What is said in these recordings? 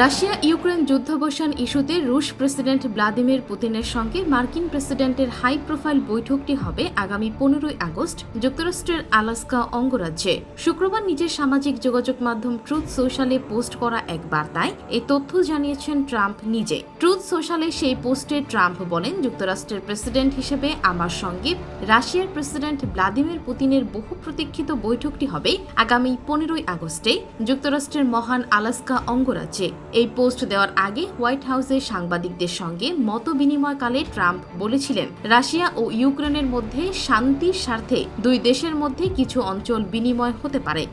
Russia Ukraine যুদ্ধাবসান ইস্যুতে রুশ president Vladimir পুতিনের সঙ্গে মার্কিন প্রেসিডেন্টের হাই প্রোফাইল বৈঠকটি হবে আগামী 15 আগস্ট যুক্তরাষ্ট্রের আলাস্কা অঙ্গরাজ্যে। শুক্রবার নিজের সামাজিক যোগাযোগ মাধ্যম ট্রুথ সোশ্যালে পোস্ট করা এক বার্তায় এই তথ্য জানিয়েছেন ট্রাম্প নিজে। ট্রুথ সোশ্যালে সেই পোস্টে ট্রাম্প বলেন, যুক্তরাষ্ট্রের প্রেসিডেন্ট হিসেবে আমার সঙ্গে রাশিয়ার প্রেসিডেন্ট ভ্লাদিমির পুতিনের বহু প্রতীক্ষিত বৈঠকটি হবে আগামী 15 আগস্টে যুক্তরাষ্ট্রের মহান আলাস্কা অঙ্গরাজ্যে। এই পোস্ট দেওয়ার আগে হোয়াইট হাউসে সাংবাদিকদের সঙ্গে মত বিনিময়কালে ট্রাম্প বলেছিলেন, রাশিয়া ও ইউক্রেনের মধ্যে শান্তির স্বার্থে দুই দেশের মধ্যে কিছু অঞ্চল বিনিময় হতে পারে।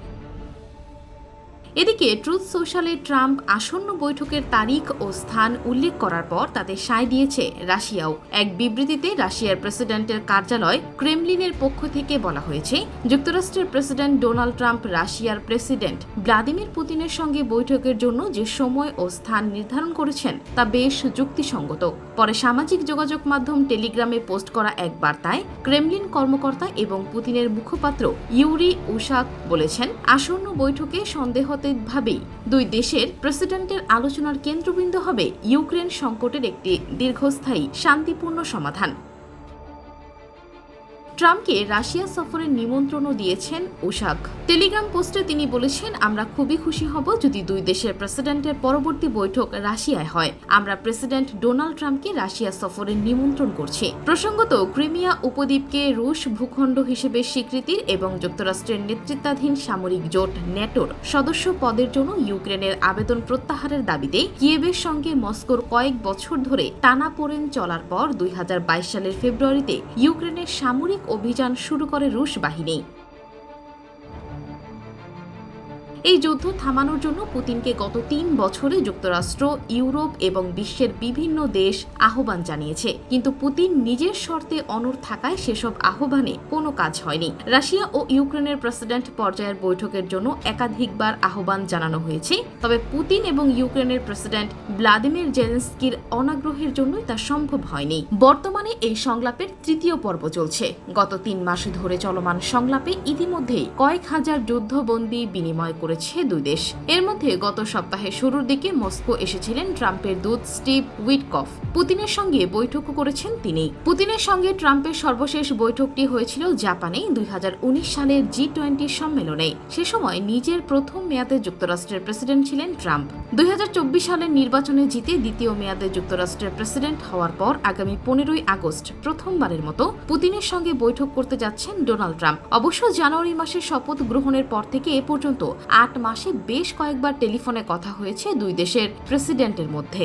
এদিকে ট্রুথ সোশ্যালে ট্রাম্প আসন্ন বৈঠকের তারিখ ও স্থান উল্লেখ করার পর তাতে সায় দিয়েছে রাশিয়াও। এক বিবৃতিতে রাশিয়ার প্রেসিডেন্টের কার্যালয় ক্রেমলিনের পক্ষ থেকে বলা হয়েছে, যুক্তরাষ্ট্রের প্রেসিডেন্ট ডোনাল্ড ট্রাম্প রাশিয়ার প্রেসিডেন্ট ভ্লাদিমির পুতিনের সঙ্গে বৈঠকের জন্য যে সময় ও স্থান নির্ধারণ করেছেন তা বেশ যুক্তিসঙ্গত। পরে সামাজিক যোগাযোগ মাধ্যম টেলিগ্রামে পোস্ট করা এক বার্তায় ক্রেমলিন কর্মকর্তা এবং পুতিনের মুখপাত্র ইউরি উশাক বলেছেন, আসন্ন বৈঠকে ভাবেই দুই দেশের প্রেসিডেন্টের আলোচনার কেন্দ্রবিন্দু হবে ইউক্রেন সংকটের একটি দীর্ঘস্থায়ী শান্তিপূর্ণ সমাধান। ট্রাম্পকে রাশিয়া সফরের নিমন্ত্রণও দিয়েছেন উশাক। টেলিগ্রাম পোস্টে তিনি বলেছেন, আমরা খুবই খুশি হব যদি দুই দেশের প্রেসিডেন্টের পরবর্তী বৈঠক রাশিয়ায় হয়। আমরা প্রেসিডেন্ট ডোনাল্ড ট্রাম্পকে রাশিয়া সফরের নিমন্ত্রণ করছি। প্রসঙ্গত, ক্রিমিয়া উপদ্বীপকে রুশ ভূখণ্ড হিসেবে স্বীকৃতির এবং যুক্তরাষ্ট্রের নেতৃত্বাধীন সামরিক জোট ন্যাটোর সদস্য পদের জন্য ইউক্রেনের আবেদন প্রত্যাহারের দাবিতে কিয়েভের সঙ্গে মস্কোর কয়েক বছর ধরে টানাপোড়েন চলার পর 2022 সালের ফেব্রুয়ারিতে ইউক্রেনের সামরিক অভিযান শুরু করে রুশ বাহিনী। এই যুদ্ধ থামানোর জন্য পুতিনকে গত 3 বছরে যুক্তরাষ্ট্র, ইউরোপ এবং বিশ্বের বিভিন্ন দেশ আহ্বান জানিয়েছে, কিন্তু পুতিন নিজের শর্তে অনড় থাকায় সেসব আহ্বানে কোনো কাজ হয়নি। রাশিয়া ও ইউক্রেনের প্রেসিডেন্ট পর্যায়ের বৈঠকের জন্য একাধিকবার আহ্বান জানানো হয়েছে, তবে পুতিন এবং ইউক্রেনের প্রেসিডেন্ট ভ্লাদিমির জেলেনস্কির অনাগ্রহের জন্যই তা সম্ভব হয়নি। বর্তমানে এই সংলাপের 3য় পর্ব চলছে। গত 3 মাস ধরে চলমান সংলাপে ইতিমধ্যেই কয়েক হাজার যুদ্ধবন্দী বিনিময় করে দুই দেশ। এর মধ্যে গত সপ্তাহের শুরুর দিকে মস্কো এসেছিলেন ট্রাম্পের দূত স্টিভ উইটকফ। পুতিনের সঙ্গে বৈঠক করেছেন তিনি। পুতিনের সঙ্গে ট্রাম্পের সর্বশেষ বৈঠকটি হয়েছিল জাপানে 2019 সালের G20 সম্মেলনে। সে সময় নিজের প্রথম মেয়াদে যুক্তরাষ্ট্রের প্রেসিডেন্ট ছিলেন ট্রাম্প। 2024 সালের নির্বাচনে জিতে দ্বিতীয় মেয়াদে যুক্তরাষ্ট্রের প্রেসিডেন্ট হওয়ার পর আগামী 15 আগস্ট প্রথমবারের মতো পুতিনের সঙ্গে বৈঠক করতে যাচ্ছেন ডোনাল্ড ট্রাম্প। অবশ্য জানুয়ারি মাসে শপথ গ্রহণের পর থেকে এ পর্যন্ত 8 মাসে বেশ কয়েকবার টেলিফোনে কথা হয়েছে দুই দেশের প্রেসিডেন্টের মধ্যে।